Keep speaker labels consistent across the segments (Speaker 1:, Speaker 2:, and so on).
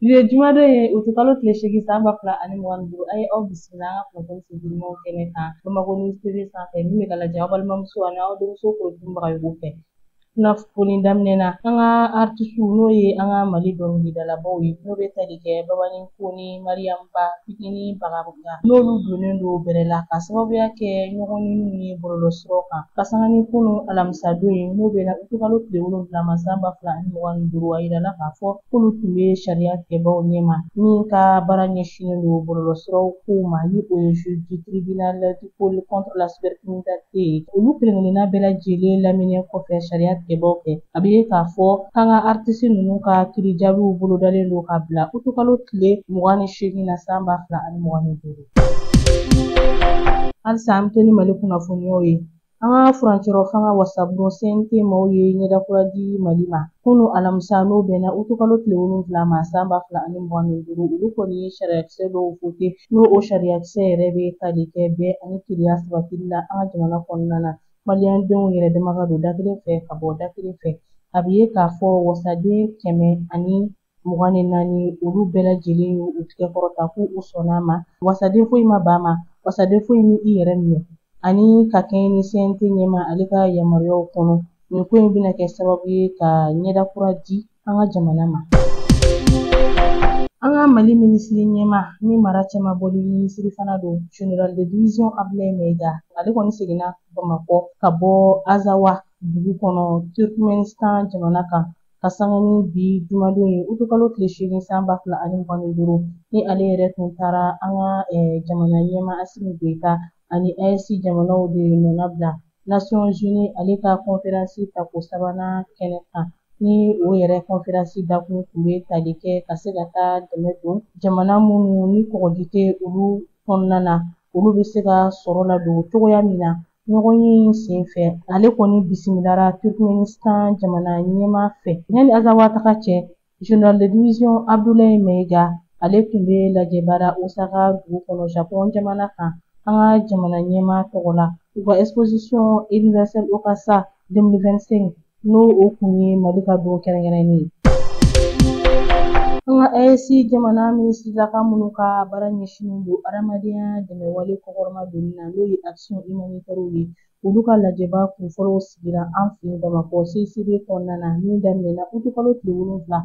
Speaker 1: Ye juma dɔ ye o tɛ kalo tile seegin san 2025 a ye aw bisimila an ka kunnafoni sigi ɲumanw kɛnɛ kan Bamakɔ News TV sanfɛ min bɛ ka lajɛ aw balimamuso ani aw denmuso k'o dunbaga ye o fɛ. Kunnafoni daminɛ na an ka artisiw n'o ye an ka Mali dɔnkilidalabaw ye n'o bɛ tali kɛ Babani Kone, Mariam Ba, Pikini Bagaruga n'olu donnen don bɛrɛ la ka sababuya kɛ ɲɔgɔnninw ye bɔlɔlɔsiraw kan ka sanga ni kunun alamisa don ye n'o bɛnna kalo tile 7 ma san 2025 a yirala k'a fɔ k'olu tun bɛ sariya tigɛbaaw ɲɛma min ka baara ɲɛsinnen don bɔlɔlɔsiraw kow ma ni o ye juge du tribunal du pôle contre la cybercriminalité ye olu kelenkelenna bɛɛ lajɛlen laminiɛ kɔfɛ sariya tigɛbaaw fɛ a bɛ ye k'a fɔ k'an ka artisi ninnu ka kiirijabiw bolodalen don ka bila kalo tile 28 na san 2025. Halisa an bɛ to ni Mali kunnafoniyaw ye. An ka furancɛrɔ fanga wasabulon CNT maaw ye ɲɛdakura di Mali ma kunun alamisa n'o bɛnna kalo tile 7 ma san 2025 olu kɔni ye sariyakisɛ dɔw voté n'o o sariyakisɛ yɛrɛ bɛ tali kɛ bɛn ani kelenya sabatili la an ka jamana kɔnɔna na maliyɛndenw yɛrɛ dama ka don da kelen fɛ ka bɔ da kelen fɛ a bɛ ye k'a fɔ wasaden 124 olu bɛɛ lajɛlen y'u tigɛ kɔrɔta k'u sɔnn'a ma wasaden foyi ma ban ma wasaden foyi ni i yɛrɛ minɛ ani ka kɛɲɛ ni CNT ɲɛma ale ka yamaruyaw kɔnɔ nin ko in bɛna kɛ sababu ye ka ɲɛdakura di an ka jamana ma. An ka Mali minisiri ɲɛma ni mara cɛma bɔli minisiri fana don General de division Abdoulaye Maiga ale kɔni seginna Bamakɔ ka bɔ Azawa dugu kɔnɔ Turkmenistan jamana kan ka sanga ni bi jumadon ye kalo tile 8 san 2025 ni ale yɛrɛ tun taara an ka jamana ɲɛma Asimi Goita ani AES jamanaw de nɔna bila Nations Unies ale ka conférence tako sabanan kɛnɛ kan ni o yɛrɛ conférence dakun tun bɛ tali kɛ ka se ka taa dɛmɛ don jamana minnu ni kɔgɔji tɛ olu kɔnɔna na olu bɛ se ka sɔrɔ ladon cogoya min na ɲɔgɔn ye sen fɛ ale kɔni bisimilara Turkmenistan jamana ɲɛma fɛ yanni Azawa taga cɛ General de division Abdoulaye Maiga ale tun bɛ lajɛbara Osaka dugu kɔnɔ Japon jamana kan an ka jamana ɲɛma tɔgɔ la u ka exposition universelle Okasa 2025 n'o o kun ye Mali ka don kɛrɛnkɛrɛnnen ye. An ka AES jamana minisirika minnu ka baara ɲɛsinnen don adamadenya dɛmɛwale kɔkɔrɔma donni na n'o ye action humanitaire ye olu ka lajɛba kunfɔlɔw sigira an fɛ Bamakɔ CCB kɔnɔna na min daminɛna kalo tile 7 ka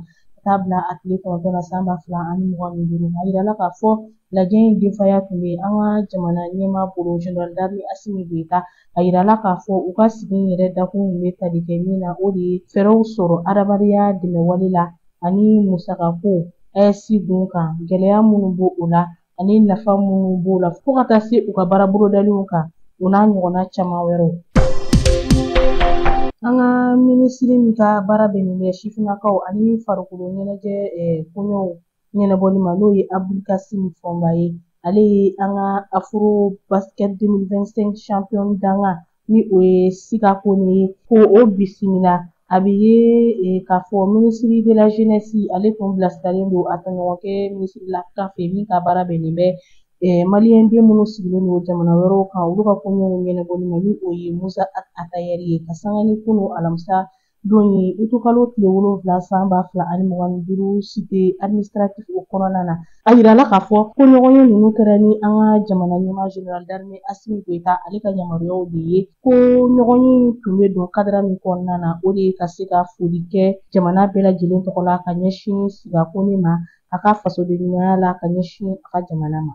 Speaker 1: taa bila a tile 9 na san 2025 a yirala k'a fɔ lajɛ in denfaya tun bɛ an ka jamana ɲɛma bolo General d'armée Asimi Goita a yirala k'a fɔ u ka sigi yɛrɛ dakun bɛ tali kɛ min na o de ye fɛɛrɛw sɔrɔ adamadenya dɛmɛwale la ani musakako AES don kan gɛlɛya minnu b'o o la ani nafa minnu b'o la fo ka taa se u ka baara bolodalenw kan o n'a ɲɔgɔnna caman wɛrɛw. An ka minisiri min ka baara bɛnnen bɛ sifinnakaw ani farikolo ɲɛnajɛ koɲɛw ɲɛnabɔli ma n'o ye Abdulkasim Fɔnba ye ale ye an ka Afro Basket 2025 champion danga ni o ye Sika Kone ye ko o bisimila a bɛ ye k'a fɔ ministre de la jeunesse ale tun bilasiralen don a tɔɲɔgɔnkɛ minisiri la kan fɛ min ka baara bɛnnen bɛ maliyɛnden minnu sigilen don jamana wɛrɛw kan olu ka koɲɛw ɲɛnabɔli ma ni o ye Musa Atayɛri ye ka sanga ni kunun alamisa don ye kalo tile 7 san 2025 cité administratif o kɔnɔna na a yirala k'a fɔ ko ɲɔgɔnye ninnu kɛra ni an ka jamana ɲɛma General d'armée Asimi Goita ale ka yamaruyaw de ye ko ɲɔgɔnye tun bɛ don kadira min kɔnɔna na o de ye ka se ka foli kɛ jamana bɛɛ lajɛlen tɔgɔ la ka ɲɛsin Sika Kone ma a ka fasodenɲumanya la ka ɲɛsin a ka jamana ma.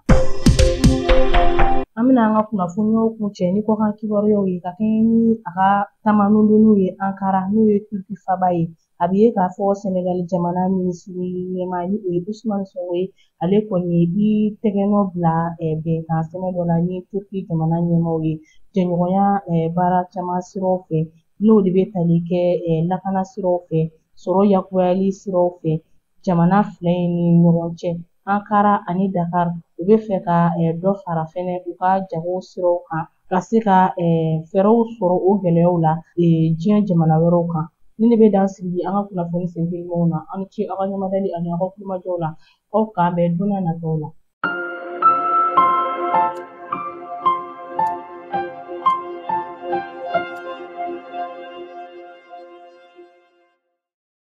Speaker 1: An bɛna an ka kunnafoniyaw kuncɛ ni kɔkan kibaruyaw ye ka kɛɲɛ ni a ka taamandonniw ye Ankara n'o ye Turki faba ye a bɛ ye k'a fɔ Senegal jamana minisiri ɲɛma ni o ye Ousmane Sonko ye ale kɔni ye i tɛgɛnɔ bila bɛnkan sɛbɛn dɔ la ni Turki jamana ɲɛmaw ye jɛɲɔgɔnya baara caman siraw fɛ n'o de bɛ tali kɛ lakana siraw fɛ sɔrɔ yakubayali siraw fɛ jamana fila in ni ɲɔgɔn cɛ Ankara ani Dakar u bɛ fɛ ka dɔ fara fɛnɛ u ka jago siraw kan ka se ka fɛɛrɛw sɔrɔ o gɛlɛyaw la diɲɛ jamana wɛrɛw kan ni ne bɛ dan sigi an ka kunnafoni senfilimaw na an ni ce aw ka ɲamadali ani aw ka kulomajɔw la aw k'an bɛn don n'a nataw la.